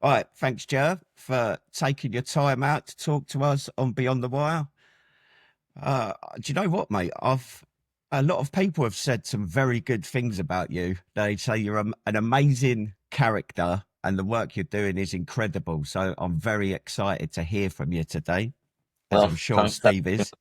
All right, thanks, Ger, for taking your time out to talk to us on Beyond the Wire. Do you know what, mate? A lot of people have said some very good things about you. They say you're an amazing character, and the work you're doing is incredible. So I'm very excited to hear from you today, as Well, I'm sure thanks. Steve is.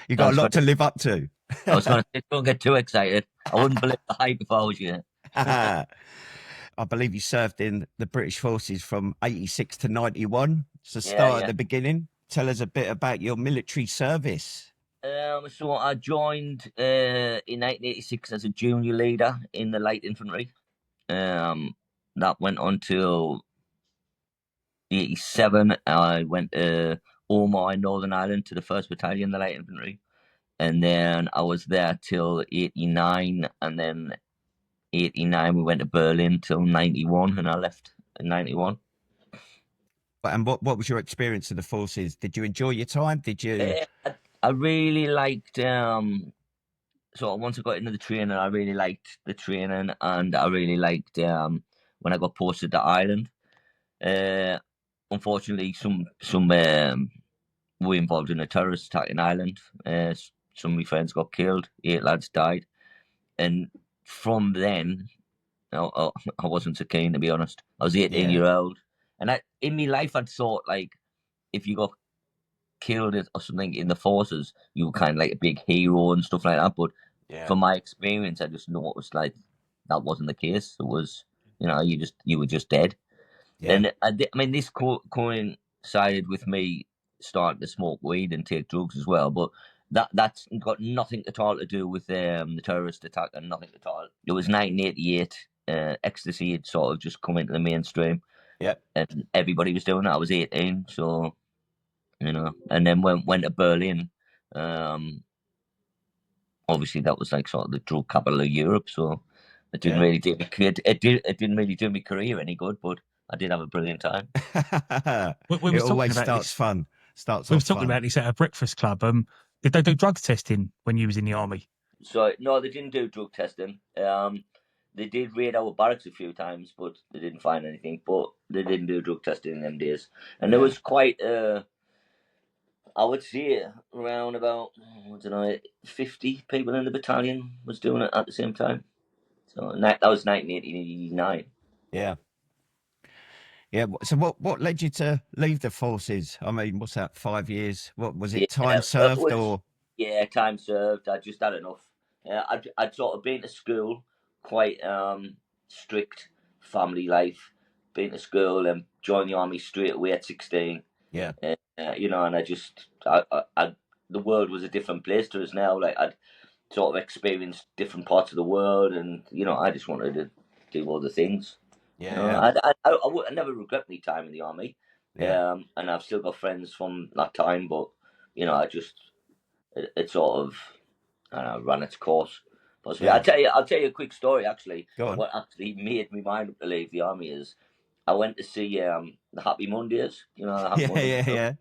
You got a Thanks for lot to this. live up to. I was going to say, don't get too excited. I wouldn't believe the hype if I was you. I believe you served in the British forces from 86 to 91. So Yeah, start at yeah. the beginning. Tell us a bit about your military service. So I joined in 1986 as a junior leader in the light infantry. Um, that went on till 87. I went to Omagh in Northern Ireland to the 1st Battalion, the light infantry. And then I was there till 89. And then 89, we went to Berlin till 91. And I left in 91. And what was your experience of the forces? Did you enjoy your time? Did you? I really liked so once I got into the training, I really liked the training, and I really liked when I got posted to Ireland. Uh, Unfortunately, some were involved in a terrorist attack in Ireland. Some of my friends got killed. 8 lads died, and from then, I wasn't so keen, to be honest. I was 18 Yeah, year old, and in my life I'd thought, like, if you got killed it or something in the forces, you were kind of like a big hero and stuff like that. But yeah, from my experience, I just noticed like that wasn't the case. It was, you were just dead. yeah. And I mean, this coincided with me starting to smoke weed and take drugs as well. But that's got nothing at all to do with the terrorist attack, and nothing at all. It was 1988. Ecstasy had sort of just come into the mainstream, Yeah. and everybody was doing it. I was 18, so and then went to Berlin. Um, Obviously that was like sort of the drug capital of Europe, so it didn't Yeah. really do me it didn't really do my career any good, but I did have a brilliant time. We It was talking always about starts this. fun. Starts We off was talking fun. about this at a breakfast club. Did they do drug testing when you was in the army? So no, they didn't do drug testing. They did raid our barracks a few times, but they didn't find anything. But they didn't do drug testing in them days, and there Yeah. was quite I would say around about, I don't know, 50 people in the battalion was doing it at the same time. So that was 1989. Yeah. Yeah. So what led you to leave the forces? I mean, what's that? 5 years? What was Yeah, it? Time it served was. or? Yeah, time served. I just had enough. I'd sort of been to school, quite strict family life. Been to school and joined the army straight away at 16. Yeah. And the world was a different place to us now. Like, I'd sort of experienced different parts of the world, and I just wanted to do other things. Yeah. Yeah. I never regret my time in the army, Yeah. and I've still got friends from that time. But I just it sort of ran its course. Possibly, Yeah. I'll tell you a quick story. Actually, Go on. what actually made me mind up to leave the army is I went to see the Happy Mondays. The Happy Yeah. Mondays, Yeah. Yeah.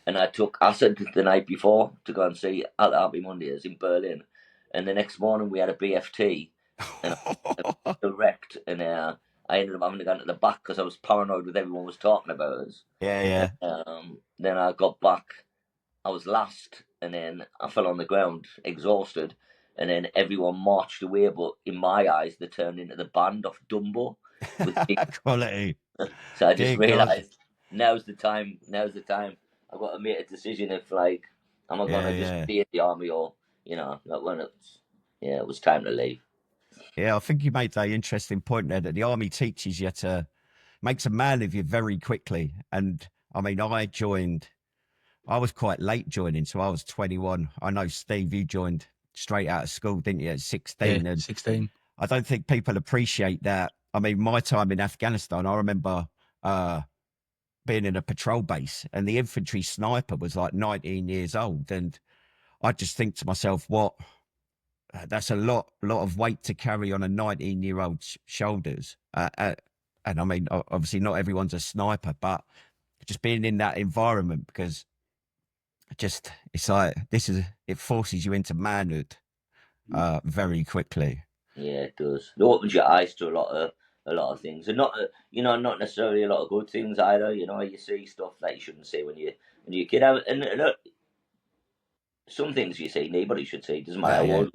and I took acid the night before to go and see at the Happy Mondays in Berlin, and the next morning we had a BFT, and I was still wrecked, and I ended up having to go into the back because I was paranoid with everyone was talking about us. Yeah. And, Yeah. then I got back. I was last, and then I fell on the ground, exhausted, and then everyone marched away. But in my eyes, they turned into the band of Dumbo with big. Quality. So I just Dear God. realised now's the time. Now's the time. I've got to make a decision if, like, am I Yeah. gonna just Yeah. stay in the army, or not when it's it was time to leave. Yeah. I think you made that interesting point there that the army teaches you to makes a man of you very quickly. And I mean, I was quite late joining, so I was 21. I know, Steve, you joined straight out of school, didn't you, at Yeah, 16? And 16. I don't think people appreciate that. I mean, my time in Afghanistan, I remember uh, being in a patrol base and the infantry sniper was like 19 years old. And I just think to myself, what? That's a lot of weight to carry on a 19-year-old's shoulders. And I mean, obviously, not everyone's a sniper, but just being in that environment because just it's like it forces you into manhood very quickly. Yeah, it does. It opens your eyes to a lot of a lot of things, and not not necessarily a lot of good things either. You see stuff that you shouldn't see when you're a kid, and some things you see nobody should see. Doesn't matter how Yeah, old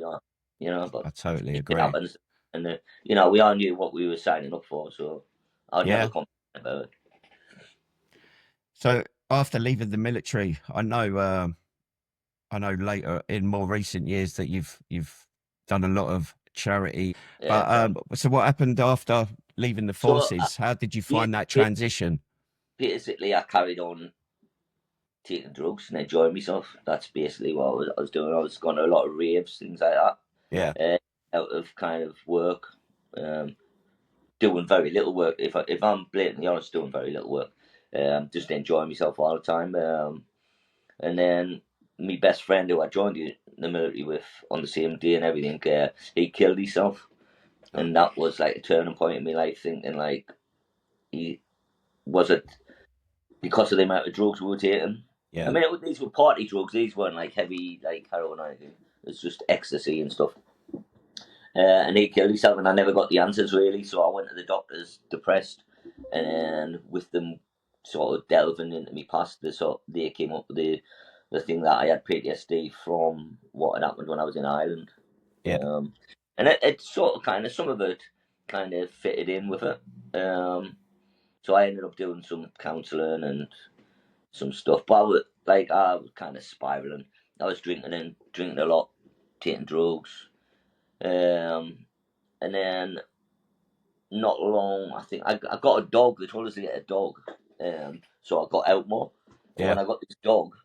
you are, but I totally it agree. happens, and we all knew what we were signing up for, so I'd never Yeah. complain about it. So after leaving the military, I know later in more recent years that you've done a lot of charity. Yeah, But so what happened after leaving the so forces? How did you ba- find that ba- transition? basically, I carried on taking drugs and enjoying myself. That's basically what I was doing. I was going to a lot of raves, things like that, Yeah. out of kind of work, doing very little work. If I'm blatantly honest, doing very little work, just enjoying myself all the time. And then my best friend, who I joined the military with on the same day and everything, he killed himself, and that was like a turning point in my life. Thinking like, he was it because of the amount of drugs we were taking. Yeah. I mean, these were party drugs. These weren't like heavy, like heroin or anything. It's just ecstasy and stuff. And he killed himself, and I never got the answers really. So I went to the doctors, depressed, and with them sort of delving into my past, they came up with the thing that I had PTSD from what had happened when I was in Ireland. Yeah. And it sort of kind of, some of it kind of fitted in with it. So I ended up doing some counselling and some stuff, but I was kind of spiraling. I was drinking a lot, taking drugs, and then not long, I think I got a dog. They told us to get a dog, so I got out more. And Yeah. when I got this dog,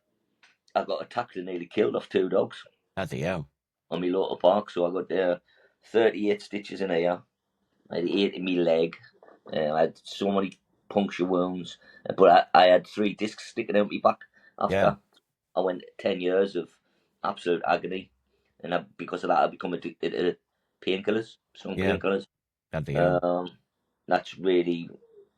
I got attacked and nearly killed off 2 dogs Bloody hell. on my local park. So I got 38 stitches in here. I had 8 in my leg. I had so many puncture wounds, but I had 3 discs sticking out my back after. Yeah. I went 10 years of absolute agony, and because of that, I become addicted to painkillers, some Yeah. painkillers. Bloody hell. That's really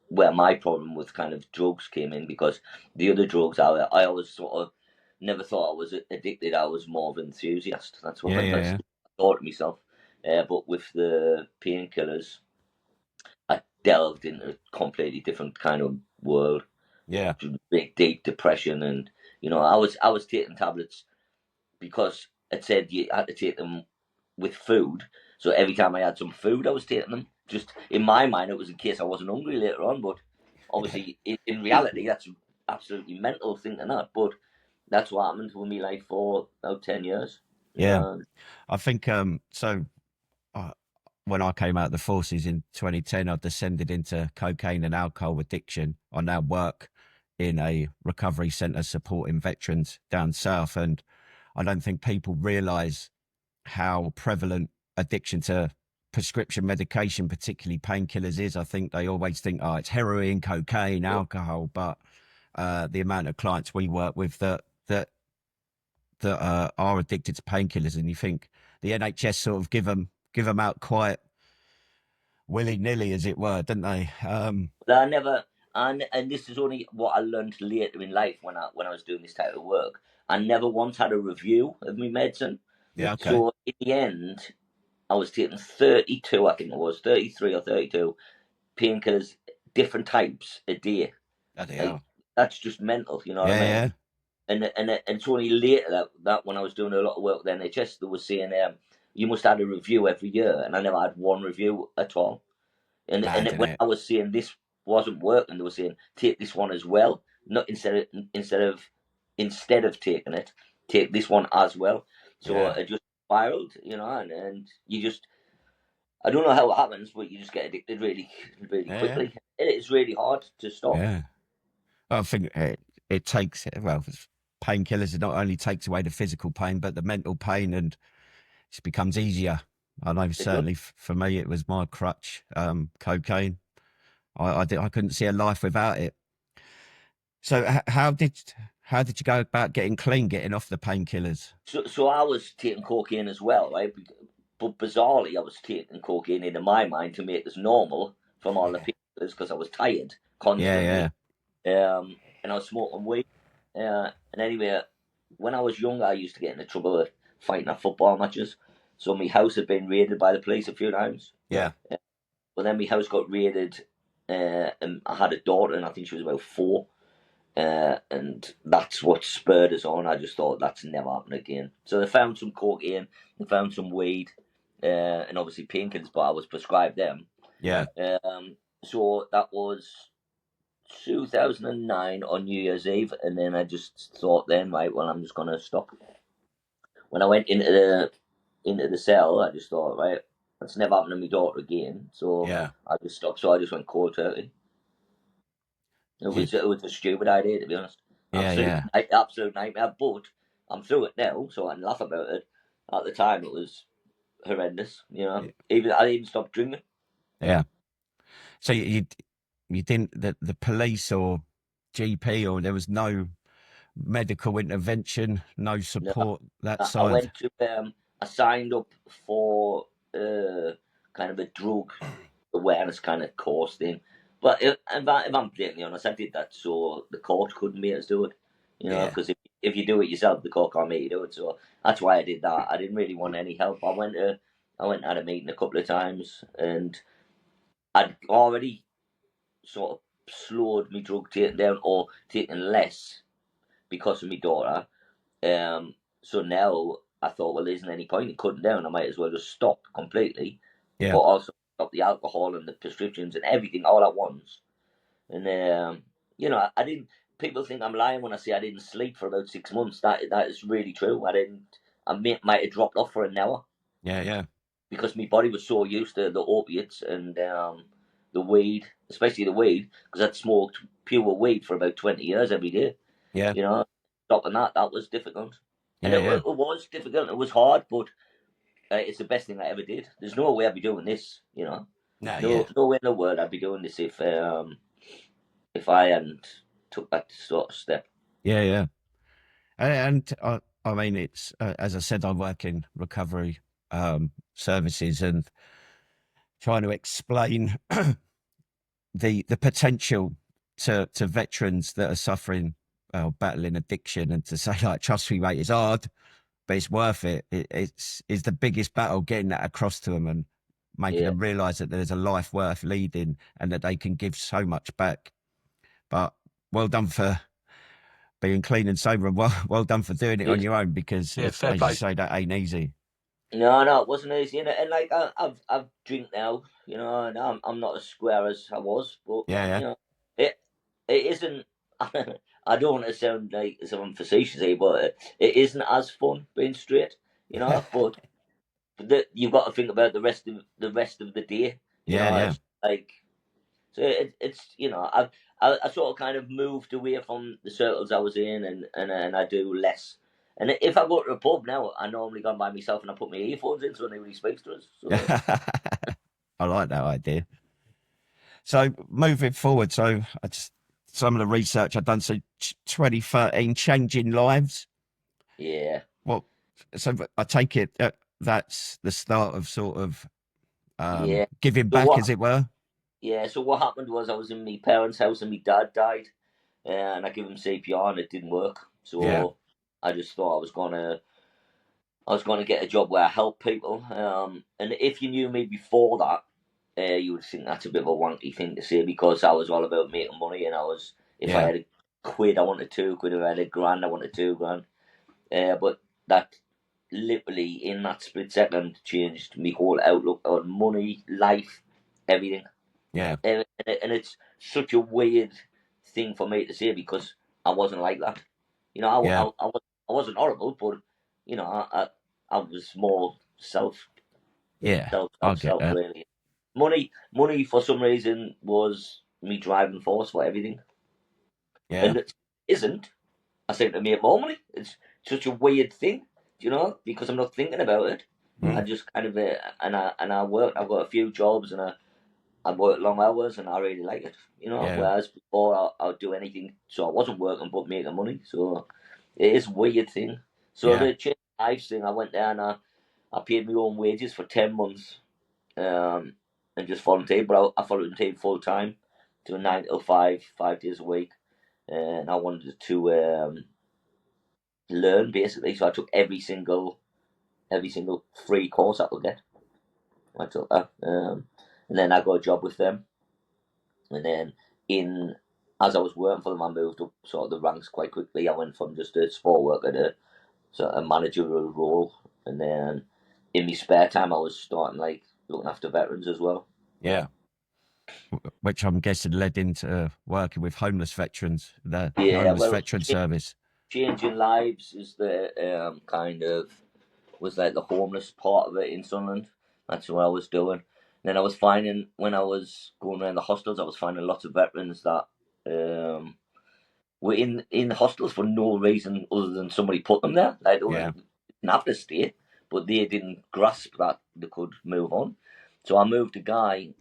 where my problem with kind of drugs came in, because the other drugs, I always sort of never thought I was addicted. I was more of an enthusiast. That's what Yeah. I thought to myself. But with the painkillers, I delved into a completely different kind of world, Yeah. big deep depression, and I was taking tablets because it said you had to take them with food. So every time I had some food, I was taking them. Just in my mind, it was in case I wasn't hungry later on. But Yeah. obviously, in reality, that's absolutely mental thinking that. But that's what happened with me life for about 10 years. Yeah. I think so when I came out of the forces in 2010, I descended into cocaine and alcohol addiction. I now work in a recovery centre supporting veterans down south, and I don't think people realise how prevalent addiction to prescription medication, particularly painkillers, is. I think they always think, oh, it's heroin, cocaine, alcohol, but the amount of clients we work with that are addicted to painkillers, and you think the NHS sort of give them out quite willy nilly, as it were, don't they? But I never, and this is only what I learned later in life when I was doing this type of work. I never once had a review of my medicine. Yeah, okay. So in the end, I was taking 32, I think it was 33 or 32 painkillers, different types a day. Bloody Like, hell. that's just mental, you know what I mean? Yeah, And it's only later that when I was doing a lot of work with the NHS, they were saying you must have a review every year, and I never had one review at all. And mad, isn't when it? I was saying this wasn't working, they were saying take this one as well, not instead of taking it, take this one as well. So Yeah, it just spiraled, and you just, I don't know how it happens, but you just get addicted really, really yeah, quickly. It's really hard to stop. yeah. I think it takes, well, painkillers, it not only takes away the physical pain, but the mental pain, and it becomes easier. I know It does. certainly for me, it was my crutch, cocaine. I couldn't see a life without it. So how did you go about getting clean, getting off the painkillers? So I was taking cocaine as well, right? But bizarrely, I was taking cocaine in my mind to make us normal from all the painkillers, because I was tired constantly. Yeah, And I was smoking weed. And anyway, when I was younger, I used to get into trouble with fighting at football matches. So my house had been raided by the police a few times. yeah, But then my house got raided, and I had a daughter, and I think she was about 4. And that's what spurred us on. I just thought that's never happening again. So they found some cocaine, they found some weed, and obviously painkillers, but I was prescribed them. Yeah. So that was 2009 on New Year's Eve, and then I just thought then, right, well, I'm just gonna stop. When I went into the cell, I just thought, right, that's never happened to my daughter again. So Yeah. I just stopped. So I just went cold turkey. It was a stupid idea, to be honest. Absolute nightmare. But I'm through it now, so I can laugh about it. At the time, it was horrendous. You know, I even stopped drinking. Yeah. So you didn't the police or GP, or there was no medical intervention, no support that I side. went to I signed up for kind of a drug awareness kind of course thing. But if I'm blatantly honest, I did that so the court couldn't make us do it. You know, Yeah. because if you do it yourself, the court can't make you do it. So that's why I did that. I didn't really want any help. I went and had a meeting a couple of times, and I'd already sort of slowed my drug taking down or taking less because of my daughter. So now I thought, well, there isn't any point in cutting down. I might as well just stop completely, Yeah. but also stop the alcohol and the prescriptions and everything all at once. And you know, I didn't. People think I'm lying when I say I didn't sleep for about 6 months. That is really true. I didn't. I might have dropped off for an hour. Yeah. Yeah. Because my body was so used to the opiates and the weed, especially the weed, because I'd smoked pure weed for about 20 years every day. Yeah. You know, stopping that was difficult. And Yeah. it was difficult, it was hard, but it's the best thing I ever did. There's no way I'd be doing this, you know. No way in the world I'd be doing this if I hadn't took that sort of step. Yeah. Yeah. And I mean, it's as I said, I work in recovery services, and trying to explain the potential to veterans that are suffering, battling addiction, and to say, like, trust me, mate, it's hard, but it's worth it. It's the biggest battle, getting that across to them and making them realise that there's a life worth leading and that they can give so much back. But well done for being clean and sober, and well done for doing it on your own, because as you say, that ain't easy. No, it wasn't easy, and like I've drink now, you know, and I'm not as square as I was, but you know, it isn't. I don't want to sound like someone facetious here, but it isn't as fun being straight, you know. But you've got to think about the rest of the day, you know. It's like, so it's you know, I sort of kind of moved away from the circles I was in, and I do less. And if I go to a pub now, I normally go by myself and I put my earphones in so nobody speaks to us. So. I like that idea. So moving forward, some of the research I've done, so 2013, Changing Lives. Yeah. Well, so I take it that's the start of sort of giving back, as it were. Yeah, so what happened was I was in my parents' house and my dad died, and I gave him CPR and it didn't work. So I just thought I was gonna get a job where I help people. And if you knew me before that, you would think that's a bit of a wanky thing to say, because I was all about making money, and if I had a quid, I wanted 2 quid. If I had a grand, I wanted 2 grand. But that literally in that split second changed my whole outlook on money, life, everything. Yeah. And it's such a weird thing for me to say, because I wasn't like that. You know, I wasn't horrible, but you know, I was more self really. Money for some reason was me driving force for everything. Yeah. And it isn't. I say to make more money. It's such a weird thing, you know, because I'm not thinking about it. I just kind of and I work. I've got a few jobs, and I work long hours, and I really like it, you know. Whereas before, I would do anything, so I wasn't working but making money. So it is a weird thing. So the change lives thing, I went there and I paid my own wages for 10 months, and just volunteered. But I volunteered full time, doing 9 till 5, 5 days a week, and I wanted to learn, basically. So I took every single free course I could get. I took that. and then I got a job with them, and then as I was working for them, I moved up sort of the ranks quite quickly. I went from just a support worker to sort of a managerial role, and then in my spare time, I was starting like looking after veterans as well. Yeah. Which I'm guessing led into working with homeless veterans, the homeless veteran service. Changing lives is the kind of was like the homeless part of it in Sunderland. That's what I was doing. And then I was finding when I was going around the hostels, I was finding lots of veterans that were in the hostels for no reason other than somebody put them there. Like they didn't have to stay, but they didn't grasp that they could move on. So I moved a guy,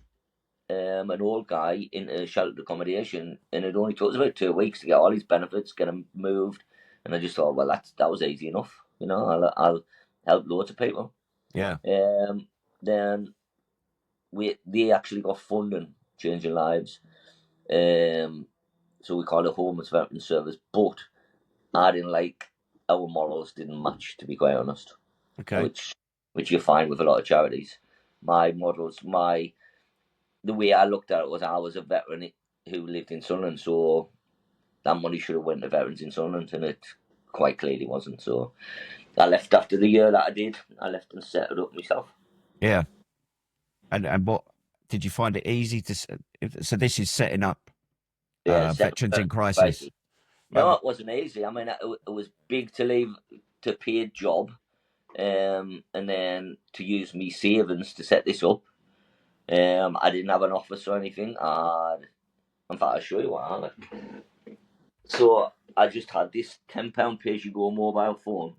an old guy, into sheltered accommodation, and it only took us about 2 weeks to get all his benefits, get him moved. And I just thought, well, that was easy enough. You know, I'll help loads of people. Yeah. Then they actually got funding, Changing Lives. So we call it Homeless Veteran Service, but I didn't like our morals didn't match, to be quite honest. Okay. Which you find with a lot of charities. My models, the way I looked at it was I was a veteran who lived in Sunderland, so that money should have went to veterans in Sunderland, and it quite clearly wasn't. So I left after the year that I did. I left and set it up myself. Yeah. And what did you find it easy to? So this is setting up veterans in crisis. No, it wasn't easy. I mean, it was big to leave to paid job, and then to use me savings to set this up. I didn't have an office or anything. In fact, I'll show you what I had. So I just had this £10 pay-as-you-go mobile phone.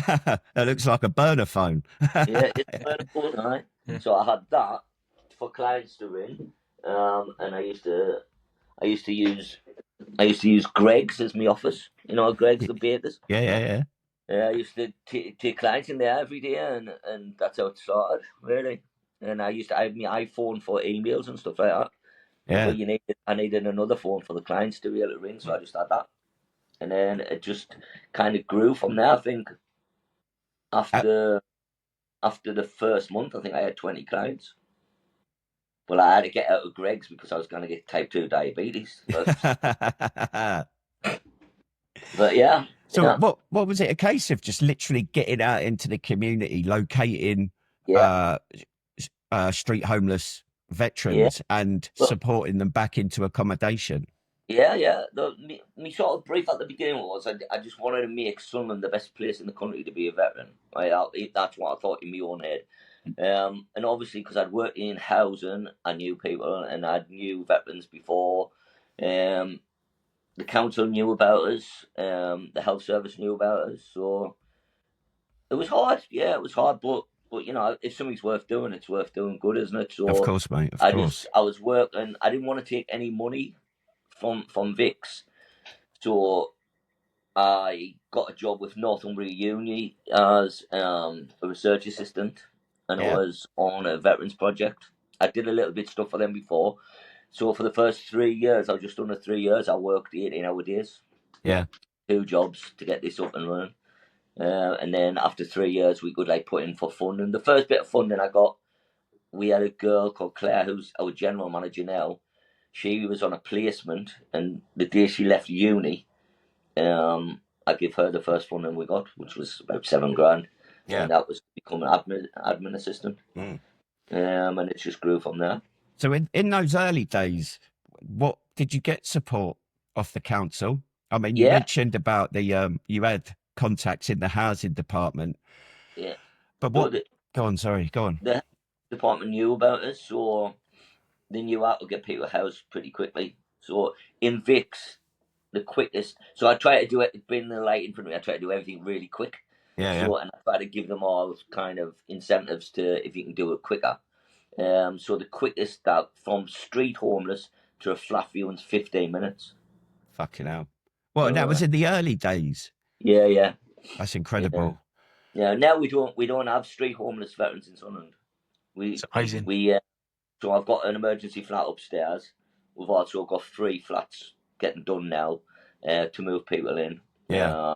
It looks like a burner phone. Yeah, it's a burner phone, right? Yeah. So I had that for clients to ring, and I used to use Greg's as my office. You know, Greg's the bakers. Yeah. I used to take clients in there every day, and that's how it started, really. And I had my iPhone for emails and stuff like that. Yeah. But I needed another phone for the clients to be able to ring, so I just had that. And then it just kind of grew from there. I think after the first month, I think I had 20 clients. Well, I had to get out of Greg's because I was going to get type 2 diabetes. But yeah. So what was it a case of just literally getting out into the community, locating street homeless veterans and supporting them back into accommodation? Yeah. Me sort of brief at the beginning was I just wanted to make Sunderland the best place in the country to be a veteran. That's what I thought in my own head. And obviously, because I'd worked in housing, I knew people and I knew veterans before. The council knew about us. The health service knew about us. So it was hard. Yeah, it was hard. But you know, if something's worth doing, it's worth doing good, isn't it? So of course, mate. Of course. I was working. I didn't want to take any money from Vix, so I got a job with Northumbria Uni as a research assistant, and I was on a veterans project. I did a little bit of stuff for them before. So for the first 3 years, I was just under 3 years, I worked 18-hour days. Yeah. 2 jobs to get this up and running. And then after 3 years, we could put in for funding. The first bit of funding I got, we had a girl called Claire, who's our general manager now. She was on a placement, and the day she left uni, I gave her the first funding we got, which was about $7,000. Yeah. And that was to become an admin assistant. And it just grew from there. So in those early days, what did you get support off the council? I mean, you mentioned about the you had contacts in the housing department. Yeah. But what? Go on. The department knew about us, so they knew how to get people housed pretty quickly. So in Vix, the quickest. So I try to do it, bring the light in front of me. I try to do everything really quick. And I try to give them all kind of incentives to if you can do it quicker. So the quickest that from street homeless to a flat viewing's 15 minutes. Fucking hell. Well, and that was in the early days. Yeah. That's incredible. Yeah. Now we don't have street homeless veterans in Sunderland. It's amazing. So I've got an emergency flat upstairs. We've also got 3 flats getting done now to move people in. Yeah.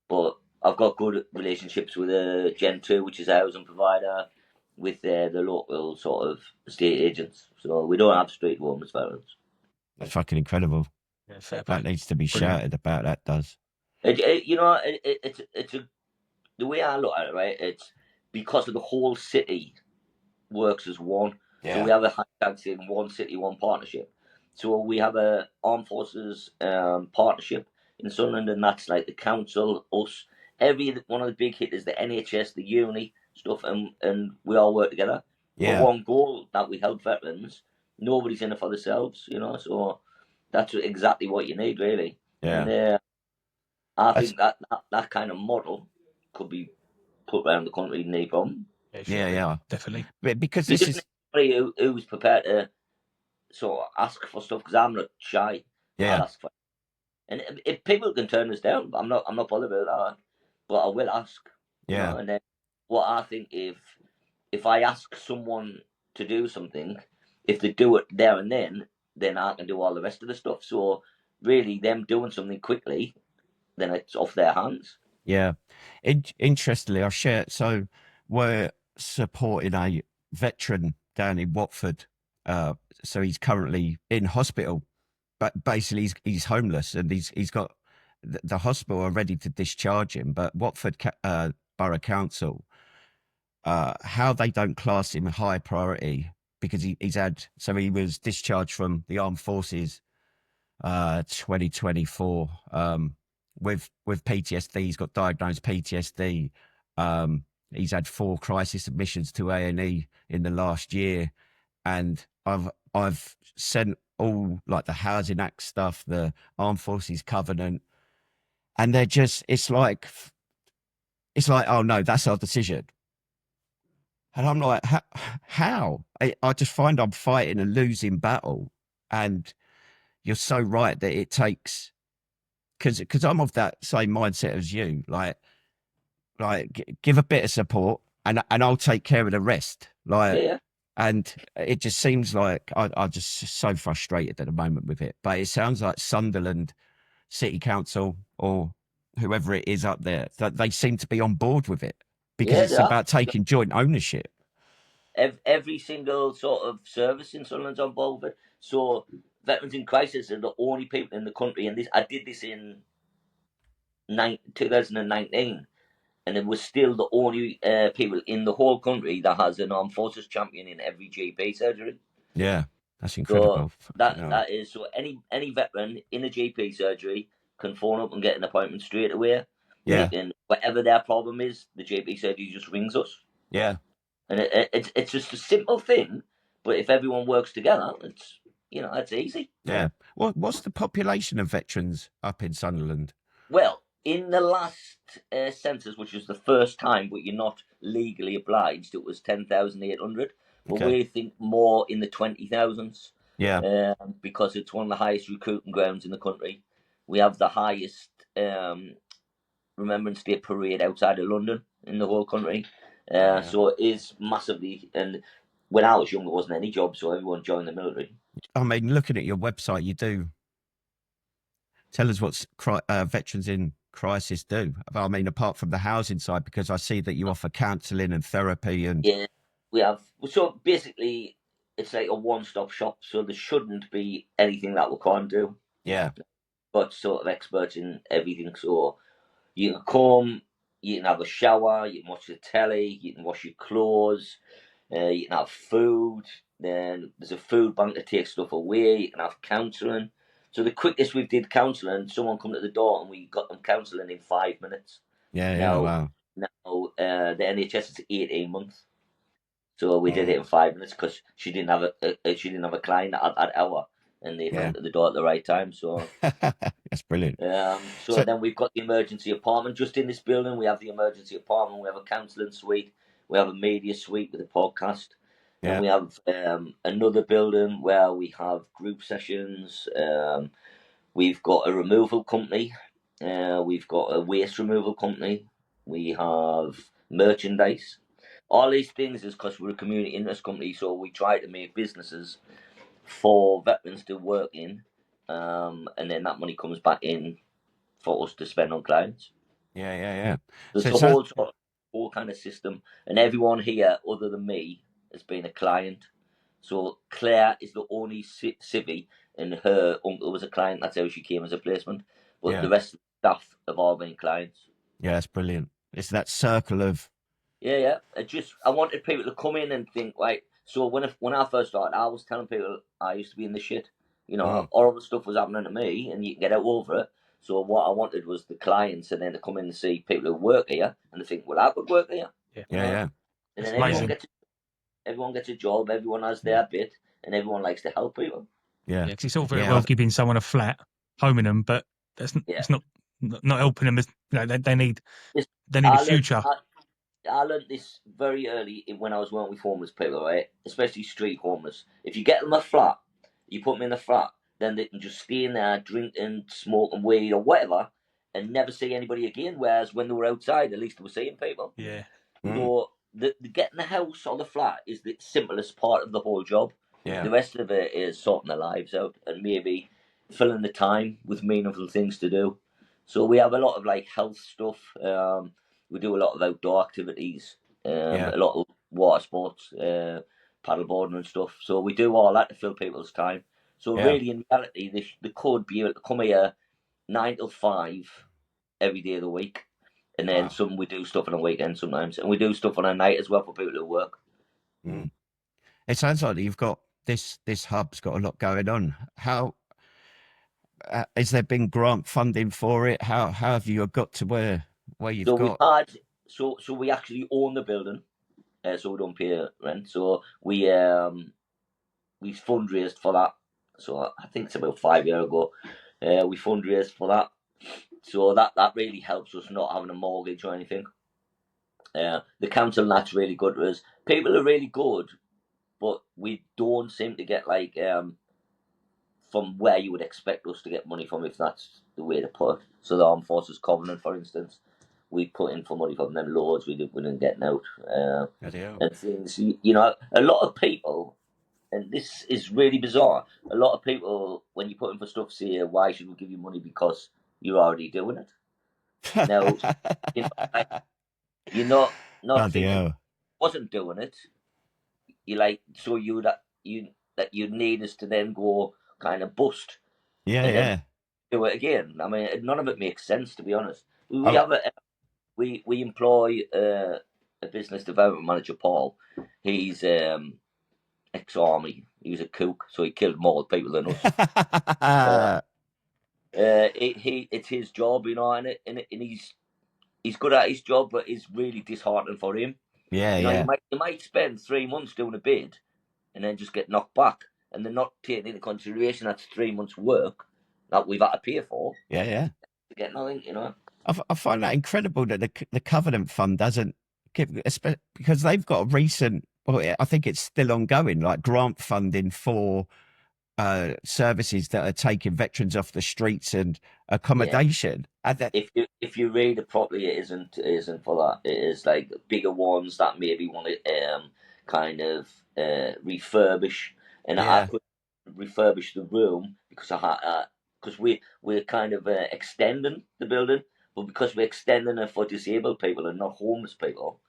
But I've got good relationships with Gen 2, which is a housing provider. with the local sort of estate agents. So we don't have street homeless veterans. That's fucking incredible. Yeah, fair play. That needs to be Brilliant. shouted about. That does. It's the way I look at it, right? It's because of the whole city works as one. So we have a hashtag in one city, one partnership. So we have a armed forces partnership in Sunderland, and that's like the council, us, every one of the big hitters, the NHS, the uni stuff, and we all work together. Yeah. For one goal that we help veterans. Nobody's in it for themselves, so that's exactly what you need, really. Yeah. And I think that kind of model could be put around the country, no problem. Yeah. Definitely. Because You this just is need somebody who's prepared to sort of ask for stuff, because I'm not shy. Yeah. I'll ask for it. And if people can turn us down, I'm not bothered about that. But I will ask. Yeah. And then what I think, if I ask someone to do something, if they do it there and then I can do all the rest of the stuff. So really, them doing something quickly, then it's off their hands. Yeah. Interestingly, I share. So we're supporting a veteran down in Watford. So he's currently in hospital, but basically he's homeless, and he's got the hospital are ready to discharge him, but Watford Borough Council, how they don't class him a high priority, because he was discharged from the armed forces 2024 with PTSD. He's got diagnosed PTSD. He's had 4 crisis admissions to A&E in the last year, and I've sent all like the Housing Act stuff, the Armed Forces Covenant, and they're just it's like, oh no, that's our decision. And I'm like, how? I just find I'm fighting a losing battle. And you're so right that it takes, because I'm of that same mindset as you. Like give a bit of support, and I'll take care of the rest. Yeah. And it just seems like I'm just so frustrated at the moment with it. But it sounds like Sunderland City Council, or whoever it is up there, that they seem to be on board with it, because it's about taking joint ownership. Every single sort of service in Sunderland's on board with it. So Veterans in Crisis are the only people in the country, and I did this in 2019, and it was still the only people in the whole country that has an armed forces champion in every GP surgery. Yeah, that's incredible. So that is, so any veteran in a GP surgery can phone up and get an appointment straight away. Yeah. And whatever their problem is, the GP surgery just rings us. Yeah. And it's just a simple thing, but if everyone works together, it's easy. Yeah. What's the population of veterans up in Sunderland? Well, in the last census, which was the first time, but you're not legally obliged, it was 10,800. But we think more in the 20,000s. Yeah. Because it's one of the highest recruiting grounds in the country. We have the highest Remembrance Day parade outside of London in the whole country. So it is massively. And when I was young, there wasn't any job, so everyone joined the military. I mean, looking at your website, you do tell us what Veterans in Crisis do. I mean, apart from the housing side, because I see that you offer counselling and therapy. And yeah, we have. So basically, it's like a one-stop shop. So there shouldn't be anything that we can't do. Yeah. But sort of experts in everything. So you can come, you can have a shower, you can watch the telly, you can wash your clothes, you can have food. Then there's a food bank that takes stuff away. You can have counselling. So the quickest we did counselling, someone come to the door and we got them counselling in 5 minutes. Yeah. Wow. Now the NHS is 18 months. So we did it in 5 minutes because she didn't have a client at that hour, and they went to the door at the right time. So that's brilliant. So then we've got the emergency apartment just in this building. We have the emergency apartment. We have a counselling suite. We have a media suite with a podcast. And we have another building where we have group sessions. We've got a removal company. We've got a waste removal company. We have merchandise. All these things is because we're a community interest company, so we try to make businesses for veterans to work in, and then that money comes back in for us to spend on clients. Yeah. So it's a whole sort of whole kind of system, and everyone here other than me has been a client. So Claire is the only civvy, and her uncle was a client. That's how she came as a placement. But the rest of the staff have all been clients. Yeah, that's brilliant. It's that circle of Yeah. I wanted people to come in and think, right. So when I first started, I was telling people I used to be in the shit. All the stuff was happening to me, and you can get out over it. So what I wanted was the clients, and then to come in and see people who work here, and they think, well, I could work here. Yeah. And then everyone gets a job, everyone has their bit, and everyone likes to help people. Yeah, because it's all very well giving someone a flat, homing them, but it's not helping them. They need a future. I learned this very early when I was working with homeless people, right? Especially street homeless. If you get them a flat, you put them in a flat, then they can just stay in there drinking, smoking weed or whatever, and never see anybody again. Whereas when they were outside, at least they were seeing people. Yeah. So the getting the house or the flat is the simplest part of the whole job. Yeah. The rest of it is sorting their lives out and maybe filling the time with meaningful things to do. So we have a lot of like health stuff. We do a lot of outdoor activities, a lot of water sports, paddleboarding and stuff. So we do all that to fill people's time. So really, in reality, they could be able to come here 9 till 5 every day of the week. And then we do stuff on a weekend sometimes. And we do stuff on a night as well for people who work. Mm. It sounds like you've got this hub's got a lot going on. How has there been grant funding for it? How have you got to where you've got? So we actually own the building, so we don't pay rent. So we fundraised for that. So I think it's about 5 years ago. We fundraised for that. So that really helps us not having a mortgage or anything. The council, that's really good to us. People are really good, but we don't seem to get like from where you would expect us to get money from, if that's the way to put it. So the Armed Forces Covenant, for instance, we put in for money from them loads we didn't get out. And things, a lot of people, and this is really bizarre, a lot of people, when you put in for stuff, say, why should we give you money? Because you're already doing it. Now, you're not thinking, wasn't doing it. You like, so you need us to then go kind of bust. Yeah. Do it again. I mean, none of it makes sense, to be honest. We employ a business development manager, Paul. He's ex-army. He was a kook, so he killed more people than us. It's his job, and he's good at his job, but it's really disheartening for him. You might spend 3 months doing a bid, and then just get knocked back, and they're not taking into consideration that's 3 months' work that we've had to pay for. Yeah. To get nothing, I find that incredible that the Covenant Fund doesn't give, because they've got a recent, I think it's still ongoing, like grant funding for services that are taking veterans off the streets and accommodation. Yeah. If you read it properly, it isn't for that. It is like bigger ones that maybe want to kind of refurbish, and I could refurbish the room because we're kind of extending the building, but because we're extending it for disabled people and not homeless people,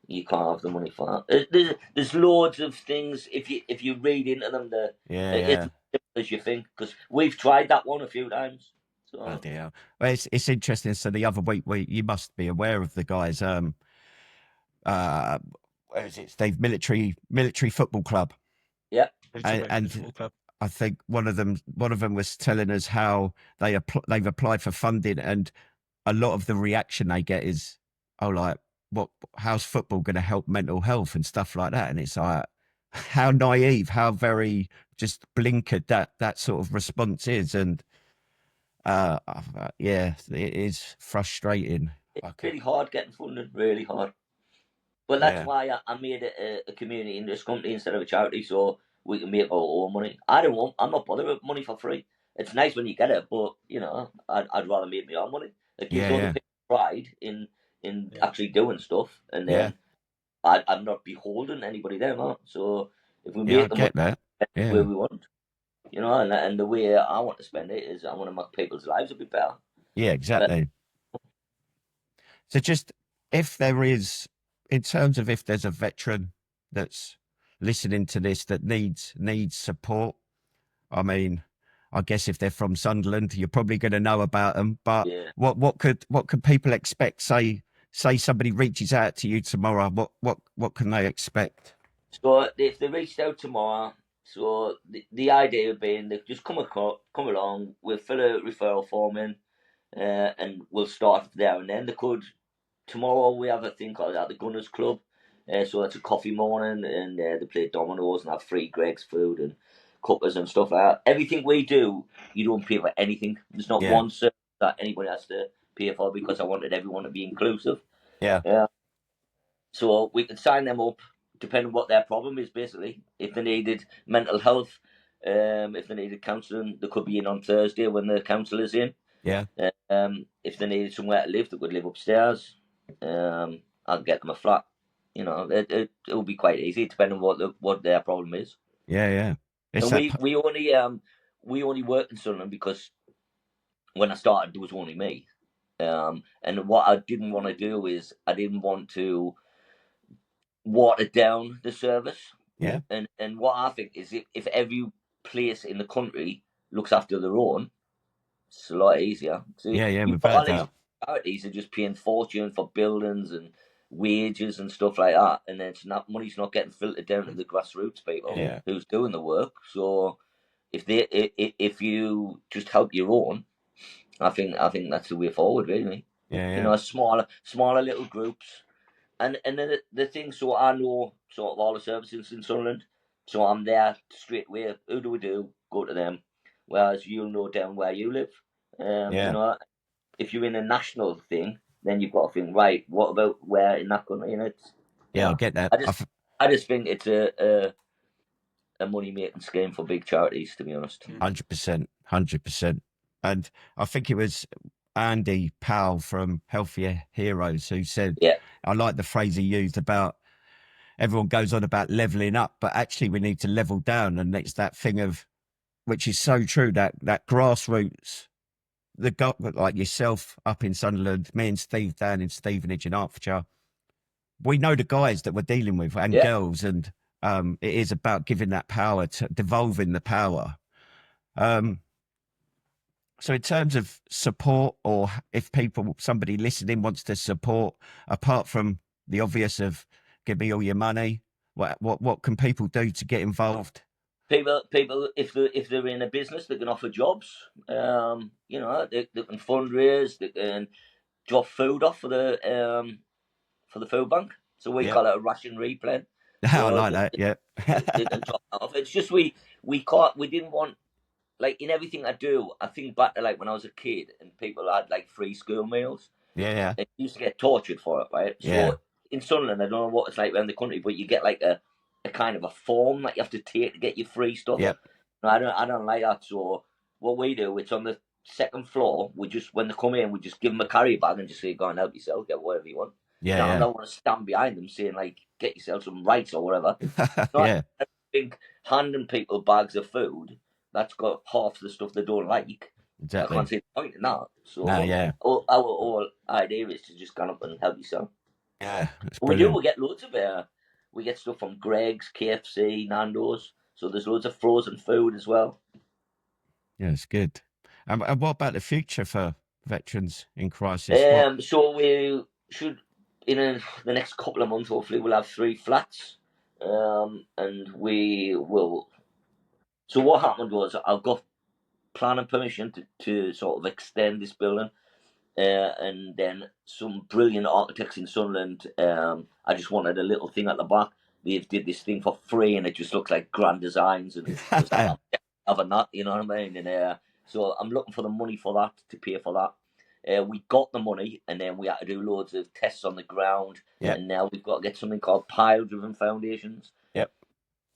you can't have the money for that. There's loads of things if you read into them. It's as simple as you think, because we've tried that one a few times. So. Oh dear. Well, it's interesting. So the other week, you must be aware of the guys. Where is it? Steve, military football club. Yeah, and football club. I think one of them was telling us how they've applied for funding, and a lot of the reaction they get is, "Oh, like how's football going to help mental health and stuff like that?" And it's like, how naive, how very just blinkered that sort of response is, and it is frustrating. It's really hard getting funded, really hard. Well, that's why I made a community interest company instead of a charity, so we can make our own money. I'm not bothered with money for free. It's nice when you get it, but I'd rather make my own money. It gives other people pride in actually doing stuff, and then I'm not beholden to anybody there, man. So if we make the money where we want, and the way I want to spend it is I want to make people's lives a bit better. Yeah, exactly. So just if there is, in terms of if there's a veteran that's listening to this that needs support, I mean, I guess if they're from Sunderland, you're probably going to know about them. But Yeah. what could people expect? Say somebody reaches out to you tomorrow. What can they expect? So if they reached out tomorrow, so the idea being they just come along, we'll fill a referral form in, and we'll start there and then. They could tomorrow we have a thing called the Gunners Club. So it's a coffee morning, and they play dominoes and have free Greg's food and cuppers and stuff like that. Everything we do, you don't pay for anything. There's not one service that anybody has to pay for, because I wanted everyone to be inclusive. Yeah. So we could sign them up depending on what their problem is, basically. If they needed mental health, if they needed counselling, they could be in on Thursday when the counsellor's in. Yeah. If they needed somewhere to live, they could live upstairs. I'll get them a flat. You know, it'll be quite easy depending on what their problem is. Yeah. And we only work in Sunderland because when I started there was only me. And what I didn't want to do is I didn't want to water down the service. Yeah. And what I think is if every place in the country looks after their own, it's a lot easier. So without doubt. Charities are just paying fortune for buildings and wages and stuff like that, and then money's not getting filtered down to the grassroots people who's doing the work. So if you just help your own, I think that's the way forward, really. You know, smaller little groups. And then the thing, so I know sort of all the services in Sunderland, so I'm there straight away. Who do we do? Go to them. Whereas you'll know down where you live. You know, if you're in a national thing, then you've got to think, right, what about where in that country? And it's I get that. I just think it's a money making scheme for big charities, to be honest. 100%. And I think it was Andy Powell from Healthier Heroes who said, I like the phrase he used about everyone goes on about leveling up, but actually we need to level down. And it's that thing of, which is so true, that grassroots, like yourself up in Sunderland, me and Steve down in Stevenage in Hertfordshire, we know the guys that we're dealing with and girls, and it is about giving that power, to devolving the power. So in terms of support, or if somebody listening wants to support, apart from the obvious of give me all your money, what can people do to get involved? People, if they're in a business, they can offer jobs. You know, they can fundraise, they can drop food off for the food bank. So we call it a ration replan. So I like that. Yeah, they can drop that off. It's just we didn't want, like, in everything I do, I think back to like when I was a kid and people had like free school meals. Yeah. They used to get tortured for it, right? So in Sunderland, I don't know what it's like around the country, but you get like a kind of a form that you have to take to get your free stuff. Yep. I don't like that. So what we do, it's on the second floor. We just, when they come in, we just give them a carry bag and just say, go and help yourself, get whatever you want. I don't want to stand behind them saying like, get yourself some rice or whatever. I think handing people bags of food that's got half the stuff they don't like. Exactly. I can't see the point in that. So our whole idea is to just go up and help yourself. Yeah, we get loads of we get stuff from Greg's, KFC, Nando's. So there's loads of frozen food as well. Yeah, it's good. And what about the future for veterans in crisis? So we should, in the next couple of months, hopefully we'll have 3 flats. And we will. So what happened was I've got planning permission to sort of extend this building. And then some brilliant architects in Sunderland. I just wanted a little thing at the back. They did this thing for free, and it just looks like grand designs and stuff having that. You know what I mean? And so I'm looking for the money for that, to pay for that. We got the money, and then we had to do loads of tests on the ground. And now we've got to get something called pile-driven foundations. Yep.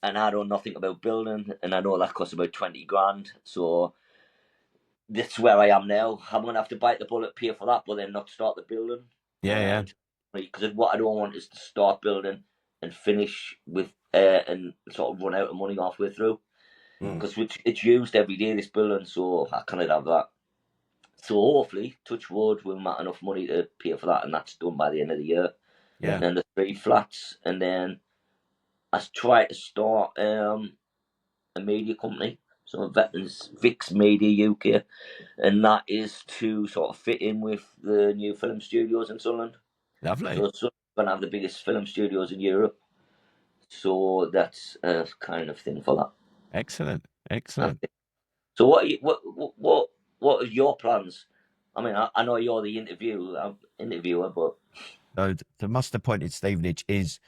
And I know nothing about building, and I know that costs about 20 grand. So that's where I am now. I'm going to have to bite the bullet, pay for that, but then not start the building. Yeah. Because what I don't want is to start building and finish with and sort of run out of money halfway through. Because it's used every day, this building, so I cannot have that. So hopefully, touch wood, we'll make enough money to pay for that, and that's done by the end of the year. Yeah. And then the 3 flats, and then I try to start a media company, so Veterans Vix Media UK, and that is to sort of fit in with the new film studios in Sunderland. Lovely. So Sunderland's going to have the biggest film studios in Europe, so that's a kind of thing for that. Excellent. So what are your plans? I mean, I know you're the interviewer, but so the Must Appointed Stevenage is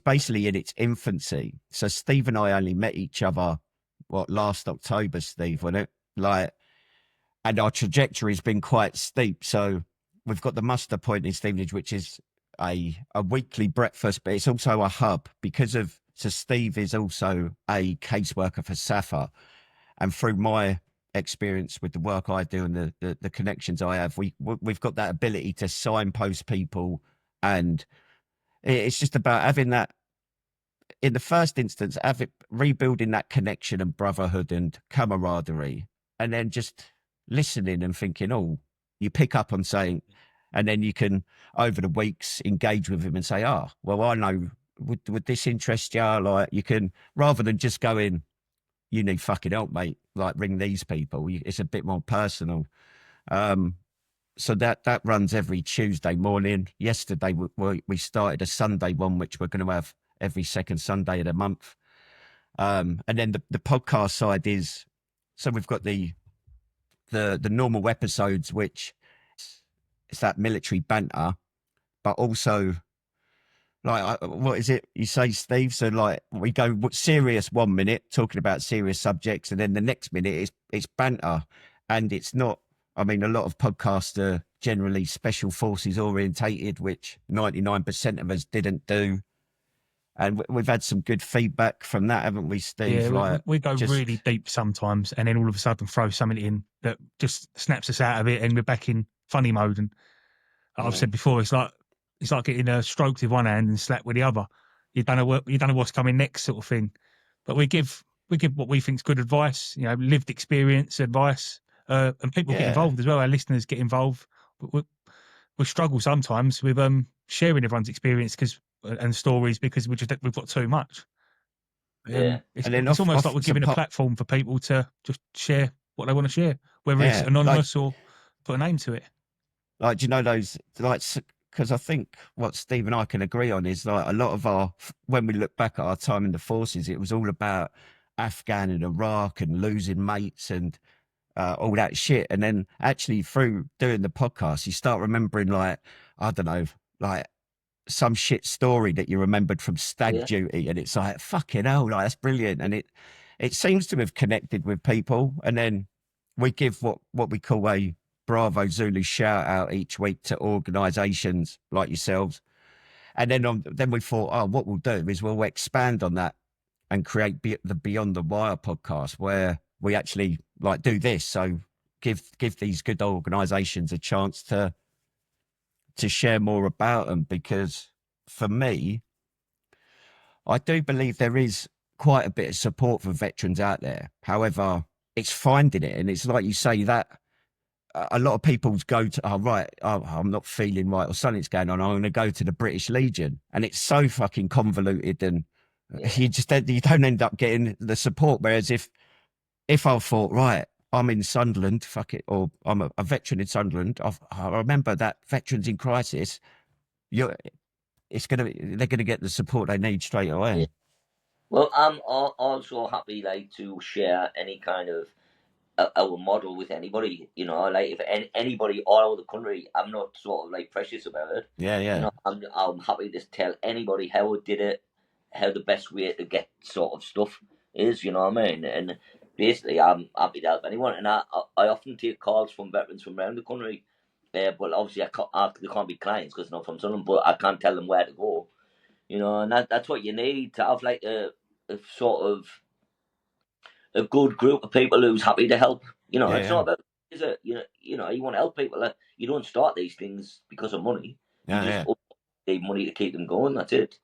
basically in its infancy. So Steve and I only met each other last October, Steve, wasn't it? Like, and our trajectory has been quite steep. So we've got the Must Appointed Stevenage, which is a weekly breakfast, but it's also a hub so Steve is also a caseworker for SAFA, and through my experience with the work I do and the connections I have, we've got that ability to signpost people, and it's just about having that, in the first instance, rebuilding that connection and brotherhood and camaraderie, and then just listening and thinking, oh, you pick up on saying, and then you can, over the weeks, engage with him and say, well, I know, would this interest you? Like, you can, rather than just going, you need fucking help, mate, like, ring these people. It's a bit more personal. So that runs every Tuesday morning. Yesterday we started a Sunday one, which we're going to have every second Sunday of the month. And then the podcast side is, so we've got the normal episodes, which is that military banter, but also, like, what is it you say, Steve? So, like, we go serious 1 minute, talking about serious subjects, and then the next minute it's banter, and it's not. I mean, a lot of podcasts are generally special forces orientated, which 99% of us didn't do. And we've had some good feedback from that, haven't we, Steve? Yeah, we go really deep sometimes, and then all of a sudden throw something in that just snaps us out of it, and we're back in funny mode. And I've said before, it's like getting stroked with one hand and slapped with the other. You don't know what's coming next, sort of thing. But we give what we think is good advice, lived experience advice, and people get involved as well. Our listeners get involved. We struggle sometimes with sharing everyone's experience and stories, because we've got too much. It's almost like we're giving a platform for people to just share what they want to share, whether it's anonymous or put a name to it. Like, do you know those, like, because I think what Steve and I can agree on is, like, a lot of when we look back at our time in the forces, it was all about Afghan and Iraq and losing mates and all that shit. And then actually through doing the podcast, you start remembering, like, I don't know, like, some shit story that you remembered from stag duty, and it's like, fucking hell, like, that's brilliant. And it seems to have connected with people. And then we give what we call a Bravo Zulu shout out each week to organisations like yourselves. And then we thought, what we'll do is we'll expand on that and create the Beyond the Wire podcast, where we actually, like, do this. So give these good organisations a chance to share more about them, because for me, I do believe there is quite a bit of support for veterans out there. However, it's finding it, and it's like you say, that a lot of people go to, I'm not feeling right, or something's going on, I'm going to go to the British Legion, and it's so fucking convoluted, and you don't end up getting the support. Whereas if I thought, right, I'm in Sunderland, fuck it, or I'm a veteran in Sunderland, I remember that veterans in crisis, they're gonna get the support they need straight away. Yeah. Well, I'm also happy, like, to share any kind of our model with anybody, like, if anybody all over the country, I'm not sort of, like, precious about it. Yeah. I'm happy to tell anybody how it did it, how the best way to get sort of stuff is, you know what I mean? And basically, I'm happy to help anyone. And I often take calls from veterans from around the country, but obviously they can't be clients because they're not from Sunderland, but I can't tell them where to go, and that's what you need, to have, like, a sort of a good group of people who's happy to help. It's not about, is it? You want to help people. You don't start these things because of money. You just need money to keep them going. That's it.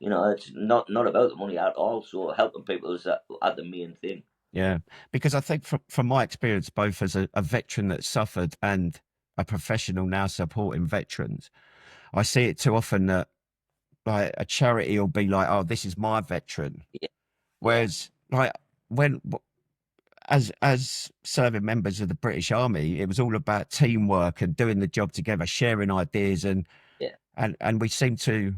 It's not about the money at all. So helping people is the main thing. Yeah, because I think from my experience, both as a veteran that suffered and a professional now supporting veterans, I see it too often that like a charity will be like, "Oh, this is my veteran," Yeah. whereas like when as serving members of the British Army, it was all about teamwork and doing the job together, sharing ideas, and Yeah. and we seem to,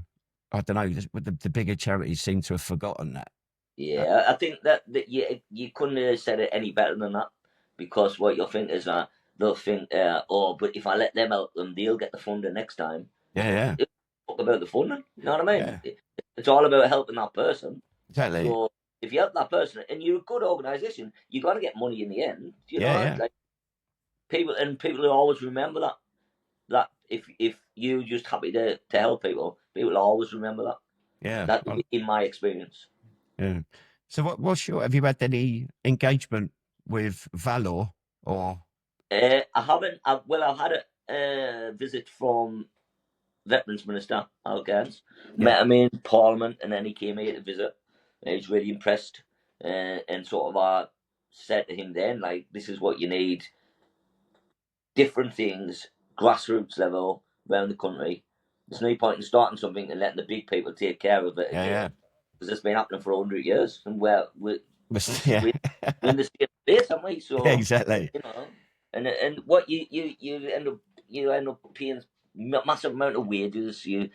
I don't know, the bigger charities seem to have forgotten that. Yeah, I think that you couldn't have said it any better than that, because what you'll think is that they'll think, oh, but if I let them help them, they'll get the funding next time. Yeah, yeah, It's not about the funding, you know what I mean? yeah, It's all about helping that person. exactly. So if you help that person and you're a good organisation, you got to get money in the end. You Yeah, know, yeah. like people will always remember that. That if you just happy to help people will always remember that. Yeah, That in my experience. yeah. So have you had any engagement with Valor or? I haven't. I've had a visit from Veterans Minister Al Cairns. Met him in Parliament, and then he came here to visit. And he was really impressed, and sort of said to him then, like, this is what you need. Different things, grassroots level around the country. There's no point in starting something and letting the big people take care of it again. Because it's been happening for 100 years, and we're Yeah, in the same place, aren't we? So exactly. you know, and what you end up paying massive amount of wages. You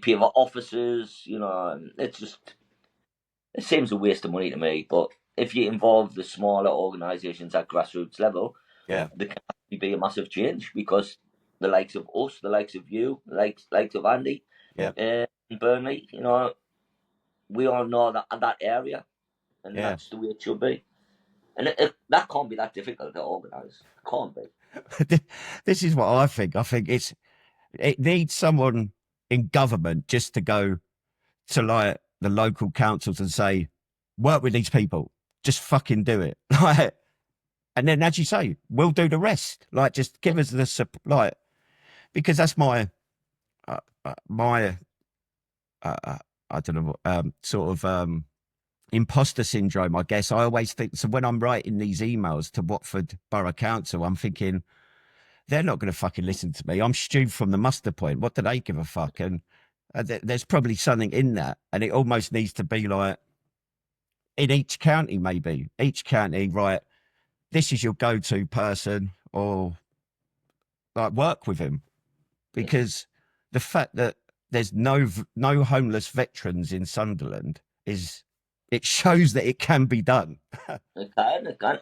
pay for officers. You know, and it seems a waste of money to me. But if you involve the smaller organisations at grassroots level, Yeah, there can actually be a massive change, because the likes of us, the likes of you, the likes of Andy, yeah, in Burnley, you know, we all know that area, and yeah. that's the way it should be. And that can't be that difficult to organise. It can't be. This is what I think. I think it needs someone in government just to go to like the local councils and say, work with these people, just fucking do it. Like, and then as you say, we'll do the rest. Like, just give us the supply, because that's my I don't know, sort of imposter syndrome, I guess. I always think, so when I'm writing these emails to Watford Borough Council, I'm thinking, they're not going to fucking listen to me. I'm Stu from the Muster Point. What do they give a fuck? And there's probably something in that. And it almost needs to be like, in each county, maybe. Each county, right, this is your go-to person, or like work with him. Because the fact that there's no homeless veterans in Sunderland it shows that it can be done. It can,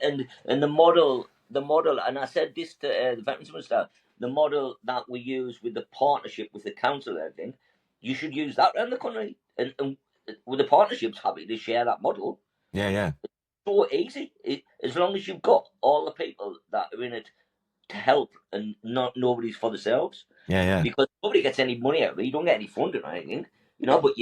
and the model, and I said this to the Veterans Minister, the model that we use with the partnership with the council and everything, you should use that around the country, and with the partnerships happy to share that model. Yeah, yeah. So easy, as long as you've got all the people that are in it to help, and nobody's for themselves. Yeah, yeah. Because nobody gets any money out of it. You don't get any funding or anything, you know. But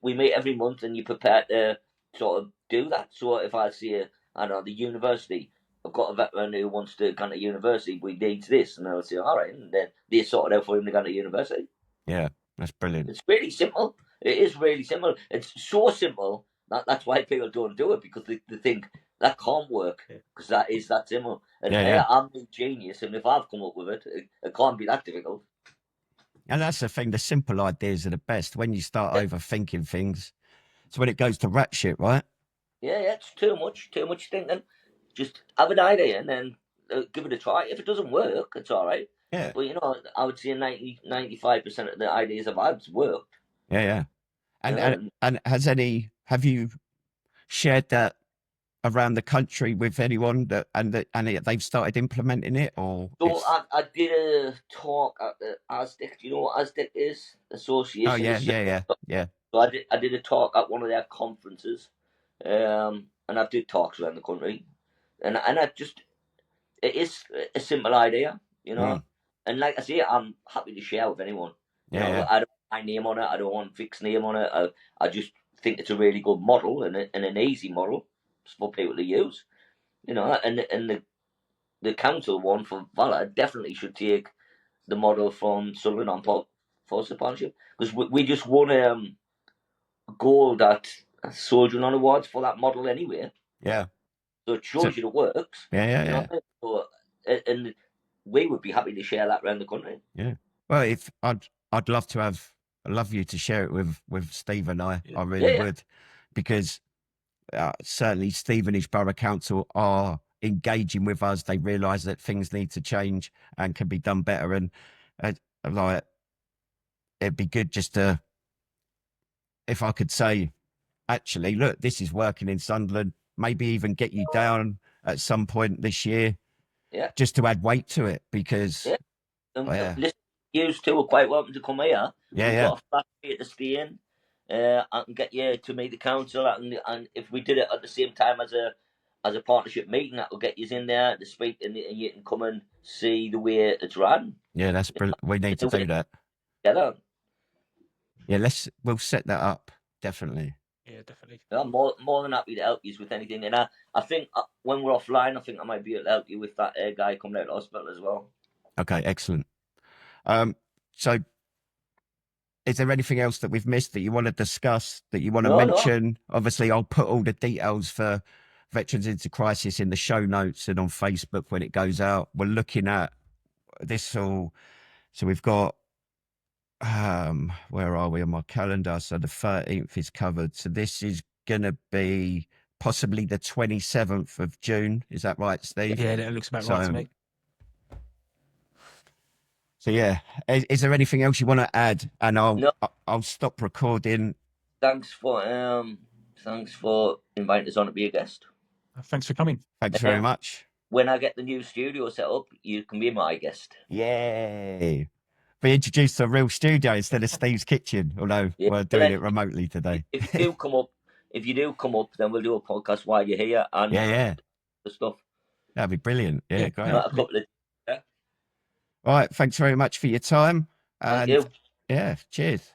we meet every month, and you're prepared to sort of do that. So if I see I don't know, the university, I've got a veteran who wants to go to university, we need this, and I'll say, all right, and then they sort it out for him to go to university. Yeah, that's brilliant. It's really simple. It is really simple. It's so simple that's why people don't do it, because they think that can't work, because that is that simple. And I'm a genius, and if I've come up with it, it can't be that difficult. And that's the thing, the simple ideas are the best. When you start overthinking things, it's when it goes to rat shit, right? Yeah, it's too much thinking. Just have an idea and then give it a try. If it doesn't work, it's all right. Yeah. But, you know, I would say 95% of the ideas I've had worked. Yeah, yeah. And have you shared that around the country with anyone and they've started implementing it, or? So I did a talk at the ASDIC. Do you know what ASDIC is? Association. Oh yeah. So I did a talk at one of their conferences, and I've did talks around the country, and I just, it is a simple idea, you know. And like I say, I'm happy to share with anyone. You know, I don't want my name on it. I don't want Vic's name on it. I just think it's a really good model and an easy model for people to use. You know, and the council one for Valor definitely should take the model from Sunderland on Forster Partnership, because we just won gold at Soldier on Awards for that model anyway. Yeah. So it shows you it works. Yeah, You know what I mean? So, and we would be happy to share that around the country. Yeah. Well, if I'd love to have, I'd love you to share it with Steve and I. I really would, because certainly Stevenage Borough Council are engaging with us. They realise that things need to change and can be done better. And like, it'd be good just to, if I could say, actually, look, this is working in Sunderland. Maybe even get you down at some point this year. Yeah. Just to add weight to it, because And listen, you two are quite welcome to come here. Yeah, We've got a flat here to stay in. I can get you to meet the council, and if we did it at the same time as a partnership meeting, that will get you in there to speak, and you can come and see the way it's run. Yeah, that's brilliant. We need to do that. Yeah, we'll set that up, definitely. Yeah, definitely. I'm more than happy to help you with anything, and I think when we're offline, I think I might be able to help you with that guy coming out of hospital as well. Okay, excellent. So is there anything else that we've missed that you want to discuss, that you want to mention? No. Obviously, I'll put all the details for Veterans into Crisis in the show notes and on Facebook when it goes out. We're looking at this all. So we've got, where are we on my calendar? So the 13th is covered. So this is going to be possibly the 27th of June. Is that right, Steve? Yeah, that looks about right to me. So yeah, is there anything else you want to add? And I'll stop recording. Thanks for inviting us on to be a guest. Thanks for coming. Thanks very much. When I get the new studio set up, you can be my guest. Yay! Be introduced to a real studio instead of Steve's kitchen, although we're doing it remotely today. If you do come up, then we'll do a podcast while you're here and the stuff. That'd be brilliant. Yeah, great. All right, thanks very much for your time. Thank you. Yeah, cheers.